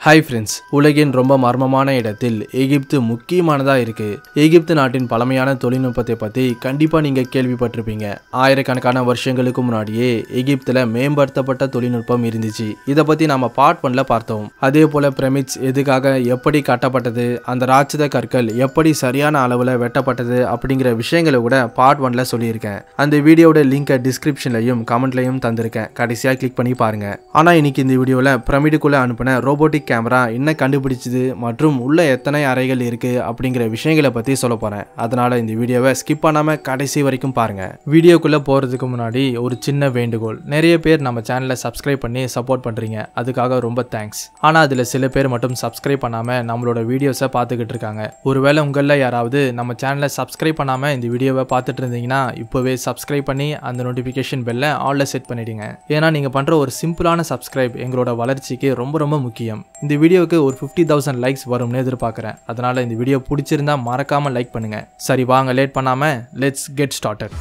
Hi friends, உலகின் ரொம்ப மர்மமான இடத்தில் எகிப்து முக்கியமானதாக இருக்குது. எகிப்து நாட்டின் பழமையான தொழில்நுட்பத்தை பற்றி கண்டிப்பாக நீங்கள் கேள்விப்பட்டிருப்பீங்க. ஆயிரக்கணக்கான வருஷங்களுக்கு முன்னாடியே எகிப்தில் மேம்படுத்தப்பட்ட தொழில்நுட்பம் இருந்துச்சு. இதை பற்றி நம்ம பார்ட் 1ல பார்த்தோம். அதே போல் பிரமிட்ஸ் எதுக்காக, எப்படி கட்டப்பட்டது, அந்த ராட்சத கற்கள் எப்படி சரியான அளவில் வெட்டப்பட்டது அப்படிங்கிற விஷயங்களை கூட பார்ட் 1ல சொல்லியிருக்கேன். அந்த வீடியோட லிங்கை டிஸ்கிரிப்ஷன்லையும் கமெண்ட்லையும் தந்திருக்கேன். கடைசியாக கிளிக் பண்ணி பாருங்கள். ஆனால் இன்னைக்கு இந்த வீடியோவில் பிரமிடுக்குள்ளே அனுப்பின ரோபோட்டிக் கேமரா என்ன கண்டுபிடிச்சது மற்றும் உள்ள எத்தனை அறைகள் இருக்கு அப்படிங்கிற விஷயங்களை பத்தி சொல்ல போறேன். அதனால இந்த வீடியோவை ஸ்கிப் பண்ணாம கடைசி வரைக்கும் பாருங்க. வீடியோக்குள்ள போறதுக்கு முன்னாடி ஒரு சின்ன வேண்டுகோள். நிறைய பேர் நம்ம சேனலை சப்ஸ்கிரைப் பண்ணி சப்போர்ட் பண்றீங்க, அதுக்காக ரொம்ப தேங்க்ஸ். ஆனா அதுல சில பேர் மட்டும் சப்ஸ்கிரைப் பண்ணாம நம்மளோட வீடியோஸை பார்த்துக்கிட்டு இருக்காங்க. ஒருவேளை உங்களில் யாராவது நம்ம சேனலை சப்ஸ்கிரைப் பண்ணாம இந்த வீடியோவை பார்த்துட்டு இருந்தீங்கன்னா இப்போவே சப்ஸ்கிரைப் பண்ணி அந்த நோட்டிஃபிகேஷன் பெல்லை ஆல்ல செட் பண்ணிடுங்க. ஏன்னா நீங்க பண்ற ஒரு சிம்பிளான சப்ஸ்கிரைப் எங்களோட வளர்ச்சிக்கு ரொம்ப ரொம்ப முக்கியம். இந்த வீடியோவுக்கு ஒரு 50,000 லைக்ஸ் வரும்னு எதிர்பார்க்குறேன். அதனால இந்த வீடியோ பிடிச்சிருந்தா மறக்காம லைக் பண்ணுங்க. சரி வாங்க, லேட் பண்ணாம லெட்ஸ் கெட் ஸ்டார்டட்.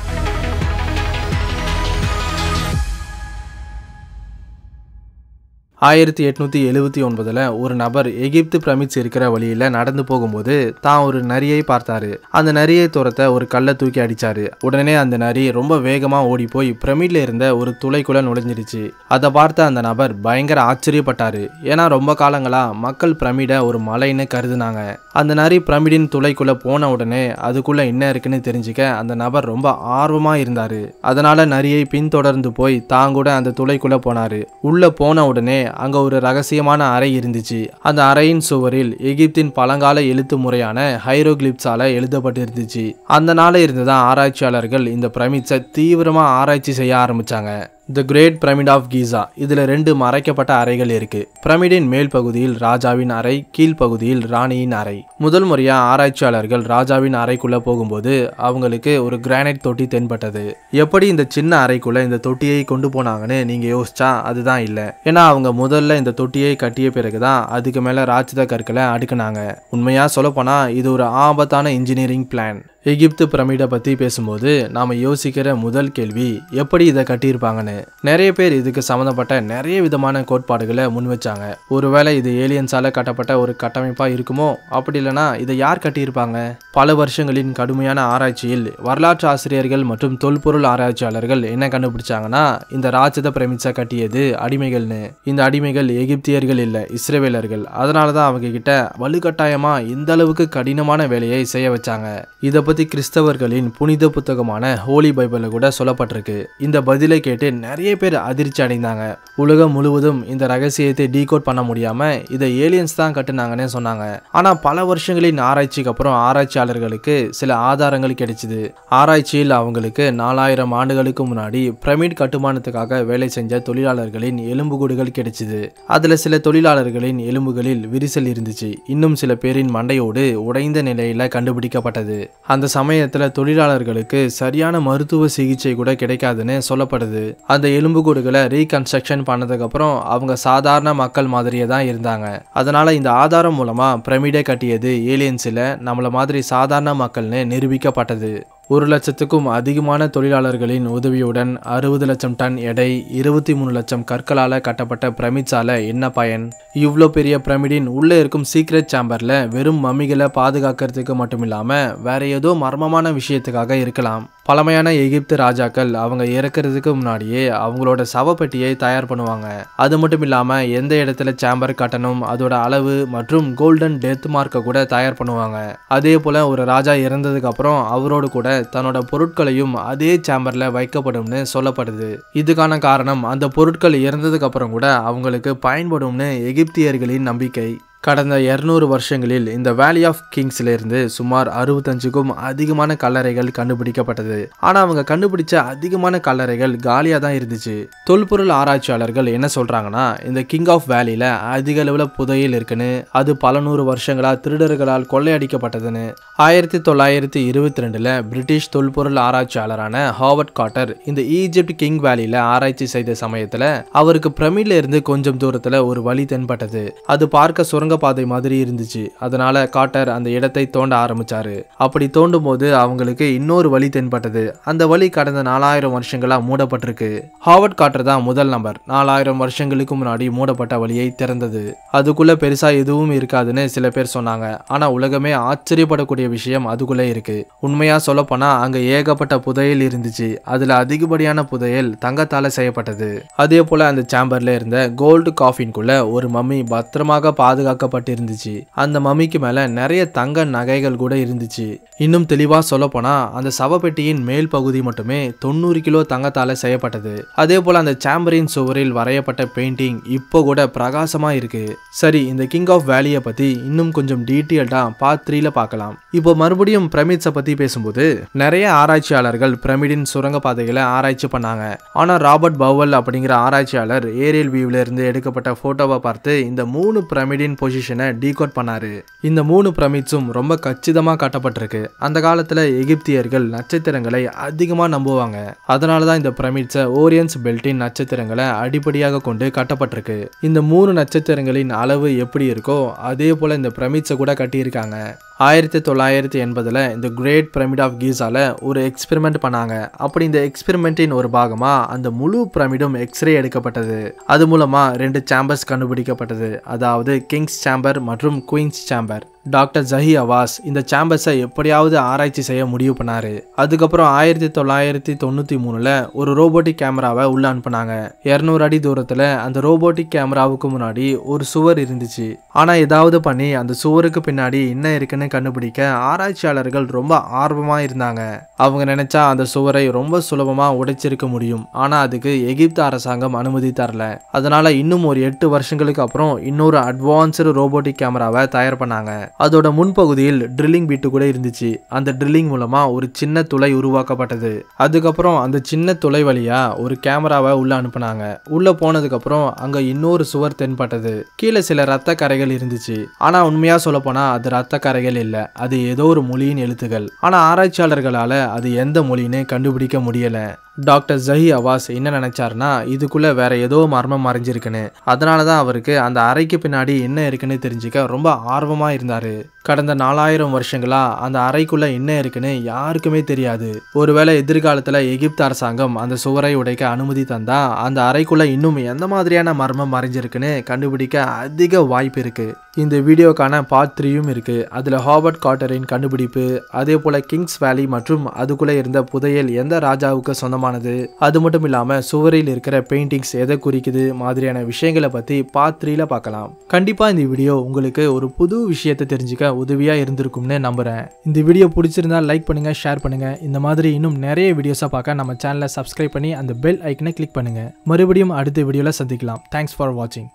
1879 ஒரு நபர் எகிப்து பிரமிட்ஸ் இருக்கிற வழியில் நடந்து போகும்போது தான் ஒரு நரியை பார்த்தாரு. அந்த நரியை துரத்த ஒரு கல்லை தூக்கி அடிச்சாரு. உடனே அந்த நரி ரொம்ப வேகமாக ஓடி போய் பிரமிட்ல இருந்த ஒரு துளைக்குள்ள நுழைஞ்சிருச்சு. அதை பார்த்த அந்த நபர் பயங்கர ஆச்சரியப்பட்டாரு. ஏன்னா ரொம்ப காலங்களா மக்கள் பிரமிடை ஒரு மலைன்னு கருதுனாங்க. அந்த நரி பிரமிடின் துளைக்குள்ள போன உடனே அதுக்குள்ள என்ன இருக்குன்னு தெரிஞ்சுக்க அந்த நபர் ரொம்ப ஆர்வமா இருந்தாரு. அதனால நரியை பின்தொடர்ந்து போய் தாங்கூட அந்த துளைக்குள்ள போனாரு. உள்ள போன உடனே அங்க ஒரு ரகசியமான அறை இருந்துச்சு. அந்த அறையின் சுவரில் எகிப்தின் பழங்கால எழுத்து முறையான ஹைரோகிளிப்ஸால எழுதப்பட்டிருந்துச்சு. அந்த நாள இருந்துதான் ஆராய்ச்சியாளர்கள் இந்த பிரமிட்ஸை தீவிரமா ஆராய்ச்சி செய்ய ஆரம்பிச்சாங்க. தி கிரேட் பிரமிட் ஆஃப் கீசா. இதுல 2 மறைக்கப்பட்ட அறைகள் இருக்கு. பிரமிடின் மேல் பகுதியில் ராஜாவின் அறை, கீழ்ப்பகுதியில் ராணியின் அறை. முதல் முறையா ஆராய்ச்சியாளர்கள் ராஜாவின் அறைக்குள்ள போகும்போது அவங்களுக்கு ஒரு கிரானைட் தொட்டி தென்பட்டது. எப்படி இந்த சின்ன அறைக்குள்ள இந்த தொட்டியை கொண்டு போனாங்கன்னு நீங்க யோசிச்சா அதுதான் இல்லை. ஏன்னா அவங்க முதல்ல இந்த தொட்டியை கட்டிய பிறகுதான் அதுக்கு மேல ராட்சத கற்களை அடுக்குனாங்க. உண்மையா சொல்லப்போனா இது ஒரு ஆபத்தான இன்ஜினியரிங் பிளான். எகிப்து பிரமிடை பற்றி பேசும்போது நாம் யோசிக்கிற முதல் கேள்வி, எப்படி இதை கட்டியிருப்பாங்கன்னு. நிறைய பேர் இதுக்கு சம்மந்தப்பட்ட நிறைய விதமான கோட்பாடுகளை முன் வச்சாங்க. ஒருவேளை இது ஏலியன்ஸால் கட்டப்பட்ட ஒரு கட்டமைப்பாக இருக்குமோ, அப்படி இல்லைனா இதை யார் கட்டியிருப்பாங்க? பல வருஷங்களின் கடுமையான ஆராய்ச்சியில் வரலாற்று ஆசிரியர்கள் மற்றும் தொல்பொருள் ஆராய்ச்சியாளர்கள் என்ன கண்டுபிடிச்சாங்கன்னா, இந்த ராட்சத பிரமிட்ஸை கட்டியது அடிமைகள்னு. இந்த அடிமைகள் எகிப்தியர்கள் இல்லை, இஸ்ரேவேலர்கள். அதனால தான் அவங்க கிட்ட வலுக்கட்டாயமாக இந்த அளவுக்கு கடினமான வேலையை செய்ய வச்சாங்க. இதை பற்றி கிறிஸ்தவர்களின் புனித புத்தகமான ஹோலி பைபிள்ல கூட சொல்லப்பட்டிருக்கு. இந்த பதிலை கேட்டு நிறைய பேர் அதிர்ச்சி அடைந்தாங்க. உலகம் முழுவதும் இந்த ரகசியத்தை டீகோட் பண்ண முடியாம இதை ஏலியன்ஸ் தான் கட்டுனாங்கன்னு சொன்னாங்க. ஆனா பல வருஷங்களின் ஆராய்ச்சிக்கு அப்புறம் ஆராய்ச்சியாளர்களுக்கு சில ஆதாரங்கள் கிடைச்சது. ஆராய்ச்சியில் அவங்களுக்கு 4000 ஆண்டுகளுக்கு முன்னாடி பிரமிட் கட்டுமானத்துக்காக வேலை செஞ்ச தொழிலாளர்களின் எலும்புக்கூடுகள் கிடைச்சது. அதுல சில தொழிலாளர்களின் எலும்புகளில் விரிசல் இருந்துச்சு. இன்னும் சில பேரின் மண்டையோடு உடைந்த நிலையில கண்டுபிடிக்கப்பட்டது. அந்த சமயத்துல தொழிலாளர்களுக்கு சரியான மருத்துவ சிகிச்சை கூட கிடைக்காதுன்னு சொல்லப்படுது. அந்த எலும்புக்கூடுகளை ரீகன்ஸ்ட்ரக்ஷன் பண்ணதுக்கு அப்புறம் அவங்க சாதாரண மக்கள் மாதிரியே தான் இருந்தாங்க. அதனால இந்த ஆதாரம் மூலமா பிரமிடை கட்டியது ஏலியன்ஸ் இல்ல, நம்மள மாதிரி சாதாரண மக்கள்னு நிரூபிக்கப்பட்டது. 1 லட்சத்துக்கும் அதிகமான தொழிலாளர்களின் உதவியுடன் 60 லட்சம் டன் எடை, 23 லட்சம் கற்களால கட்டப்பட்ட பிரமிட்ஸால என்ன பயன்? இவ்வளோ பெரிய பிரமிடின் உள்ள இருக்கும் சீக்ரெட் சேம்பர்ல வெறும் மம்மிகளை பாதுகாக்கிறதுக்கு மட்டும் இல்லாம வேற ஏதோ மர்மமான விஷயத்துக்காக இருக்கலாம். பழமையான எகிப்து ராஜாக்கள் அவங்க இறக்கிறதுக்கு முன்னாடியே அவங்களோட சவப்பெட்டியை தயார் பண்ணுவாங்க. அது மட்டும் இல்லாம எந்த இடத்துல சேம்பர் கட்டணும், அதோட அளவு மற்றும் கோல்டன் டெத் மார்க்கை கூட தயார் பண்ணுவாங்க. அதே போல ஒரு ராஜா இறந்ததுக்கு அப்புறம் அவரோடு கூட தன்னோட பொருட்களையும் அதே சேம்பர்ல வைக்கப்படும்னு சொல்லப்படுது. இதுக்கான காரணம் அந்த பொருட்கள் இறந்ததுக்கு அப்புறம் கூட அவங்களுக்கு பயன்படும்னு எகிப்தியர்களின் நம்பிக்கை. கடந்த 200 வருஷங்களில் இந்த வேலி ஆஃப் கிங்ஸ்ல இருந்து சுமார் 65க்கும் அதிகமான கல்லறைகள் கண்டுபிடிக்கப்பட்டது. ஆனா அவங்க கண்டுபிடிச்ச அதிகமான கல்லறைகள் காலியா தான் இருந்துச்சு. தொல்பொருள் ஆராய்ச்சியாளர்கள் என்ன சொல்றாங்கன்னா, இந்த கிங் ஆஃப் வேலியில அதிக அளவுல புதையல் இருக்குன்னு, அது பல 100 வருஷங்களா திருடர்களால் கொள்ளையடிக்கப்பட்டதுன்னு. 1922 பிரிட்டிஷ் தொல்பொருள் ஆராய்ச்சியாளரான ஹாவர்ட் கார்ட்டர் இந்த ஈஜிப்ட் கிங் வேலியில ஆராய்ச்சி செய்த சமயத்துல அவருக்கு பிரமிட்ல இருந்து கொஞ்சம் தூரத்துல ஒரு வழி தென்பட்டது. அது பார்க்க சுரங்க சுரங்கப்பாதை மாதிரி இருந்துச்சு. அதனால கார்ட்டர் அந்த இடத்தை தோண்ட ஆரம்பிச்சாரு. அப்படி தோண்டும் போது அவங்களுக்கு இன்னொரு வழி தென்பட்டது. அந்த வழி கடந்த 4000 வருஷங்களா மூடப்பட்டிருக்கு. ஹாவர்ட் கார்ட்டர் தான் முதல் நபர் 4000 வருஷங்களுக்கு முன்னாடி மூடப்பட்ட வழியை திறந்தது. அதுக்குள்ள பெருசா எதுவும் இருக்காதுன்னு சில பேர் சொன்னாங்க. ஆனா உலகமே ஆச்சரியப்படக்கூடிய விஷயம் அதுக்குள்ள இருக்கு. உண்மையா சொல்ல போனா அங்க ஏகப்பட்ட புதையல் இருந்துச்சு. அதுல அதிகப்படியான புதையல் தங்கத்தால செய்யப்பட்டது. அதே போல அந்த சேம்பர்ல இருந்த கோல்டு காஃபின்குள்ள ஒரு மம்மி பத்திரமாக பாதுகாக்கப்பட்டிருந்துச்சு. அந்த மம்மிக்கு மேல நிறைய தங்க நகைகள் கூட இருந்துச்சு. இன்னும் தெளிவா சொல்ல போனா அந்த சவப்பெட்டியின் மேல் பகுதி மட்டுமே 90 கிலோ தங்கத்தால செய்யப்பட்டது. அதே போல அந்த சேம்பரின் சுவரில் வரையப்பட்ட பெயிண்டிங் இப்போ கூட பிரகாசமா இருக்கு. சரி, இந்த கிங் ஆஃப் வேலியை பத்தி இன்னும் கொஞ்சம் டீட்டெயில்டா பார்ட் 3ல பார்க்கலாம். இப்போ மறுபடியும் பிரமிட்ஸை பத்தி பேசும்போது நிறைய ஆராய்ச்சியாளர்கள் பிரமிடின் சுரங்கப்பாதைகளை ஆராய்ச்சி பண்ணாங்க. ஆனா ராபர்ட் பவல் அப்படிங்கிற ஆராய்ச்சியாளர் ஏரியல் வியூல இருந்து எடுக்கப்பட்ட போட்டோவை பார்த்து இந்த 3 பிரமிடின் பொசிஷனை டீகோட் பண்ணாரு. இந்த 3 பிரமிட்ஸும் ரொம்ப கச்சிதமா காட்டப்பட்டிருக்கு. அந்த காலத்துல எகிப்தியர்கள் நட்சத்திரங்களை அதிகமா நம்புவாங்க. அதனாலதான் இந்த பிரமிட்ஸை ஓரியன்ஸ் பெல்ட்டின் நட்சத்திரங்களை அடிப்படையாக கொண்டு கட்டப்பட்டிருக்கு. இந்த 3 நட்சத்திரங்களின் அளவு எப்படி இருக்கோ அதே போல இந்த பிரமிட்ஸை கூட கட்டியிருக்காங்க. 1980ல இந்த கிரேட் பிரமிட் ஆஃப் கீசால ஒரு எக்ஸ்பெரிமெண்ட் பண்ணாங்க. அப்படி இந்த எக்ஸ்பெரிமெண்டின் ஒரு பாகமா அந்த முழு பிரமிடும் எக்ஸ்ரே எடுக்கப்பட்டது. அது மூலமா 2 சேம்பர்ஸ் கண்டுபிடிக்கப்பட்டது. அதாவது கிங்ஸ் சேம்பர் மற்றும் குயின்ஸ் சேம்பர். டாக்டர் ஜஹி அவாஸ் இந்த சேம்பர்ஸை எப்படியாவது ஆராய்ச்சி செய்ய முடிவு பண்ணாரு. அதுக்கப்புறம் 1993ல ஒரு ரோபோட்டிக் கேமராவை உள்ள அனுப்புனாங்க. 200 அடி தூரத்துல அந்த ரோபோட்டிக் கேமராவுக்கு முன்னாடி ஒரு சுவர் இருந்துச்சு. ஆனா ஏதாவது பண்ணி அந்த சுவருக்கு பின்னாடி என்ன இருக்குன்னு கண்டுபிடிக்க ஆராய்ச்சியாளர்கள் ரொம்ப ஆர்வமா இருந்தாங்க. அவங்க நினைச்சா அந்த சுவரை ரொம்ப சுலபமா உடைச்சிருக்க முடியும். ஆனா அதுக்கு எகிப்து அரசாங்கம் அனுமதி தரல. அதனால இன்னும் ஒரு 8 வருஷங்களுக்கு அப்புறம் இன்னொரு அட்வான்ஸ்டு ரோபோட்டிக் கேமராவை தயார் பண்ணாங்க. அதோட முன்பகுதியில் ட்ரில்லிங் பீட்டு கூட இருந்துச்சு. அந்த ட்ரில்லிங் மூலமா ஒரு சின்ன துளை உருவாக்கப்பட்டது. அதுக்கப்புறம் அந்த சின்ன துளை வழியா ஒரு கேமராவை உள்ள அனுப்புனாங்க. உள்ள போனதுக்கு அப்புறம் அங்க இன்னொரு சுவர் தென்பட்டது. கீழே சில ரத்த கரைகள் இருந்துச்சு. ஆனா உண்மையா சொல்ல போனா அது ரத்த கரைகள் இல்ல, அது ஏதோ ஒரு மொழியின் எழுத்துக்கள். ஆனா ஆராய்ச்சியாளர்களால அது எந்த மொழின்னு கண்டுபிடிக்க முடியல. டாக்டர் ஜஹி அவாஸ் என்ன நினைச்சாருன்னா இதுக்குள்ள வேற ஏதோ மர்மம் மறைஞ்சிருக்குன்னு. அதனாலதான் அவருக்கு அந்த அறைக்கு பின்னாடி என்ன இருக்குன்னு தெரிஞ்சுக்க ரொம்ப ஆர்வமா இருந்தாரு. கடந்த 4000 வருஷங்களா அந்த அறைக்குள்ள என்ன இருக்குன்னு யாருக்குமே தெரியாது. ஒருவேளை எதிர்காலத்துல எகிப்து அரசாங்கம் அந்த சுவரை உடைக்க அனுமதி தந்தா அந்த அறைக்குள்ள இன்னும் எந்த மாதிரியான மர்மம் மறைஞ்சிருக்குன்னு கண்டுபிடிக்க அதிக வாய்ப்பு இருக்கு. இந்த வீடியோக்கான பார்ட் 3யும் இருக்கு. அதுல ஹாவர்ட் கார்ட்டரின் கண்டுபிடிப்பு, அதே போல கிங்ஸ் வேலி மற்றும் அதுக்குள்ள இருந்த புதையல் எந்த ராஜாவுக்கு சொந்தமானது, அது மட்டும் இல்லாம சுவரில் இருக்கிற பெயிண்டிங்ஸ் எதை குறிக்குது மாதிரியான விஷயங்களை பத்தி பார்ட் 3ல பார்க்கலாம். கண்டிப்பா இந்த வீடியோ உங்களுக்கு ஒரு புது விஷயத்தை தெரிஞ்சுக்க உதவியா இருந்திருக்கும்னு நம்புறேன். இந்த வீடியோ பிடிச்சிருந்தா லைக் பண்ணுங்க, ஷேர் பண்ணுங்க. இந்த மாதிரி இன்னும் நிறைய வீடியோஸை பார்க்க நம்ம சேனலை சப்ஸ்கிரைப் பண்ணி அந்த பெல் ஐக்கனை கிளிக் பண்ணுங்க. மறுபடியும் அடுத்த வீடியோல சந்திக்கலாம். தேங்க்ஸ் ஃபார் வாட்சிங்.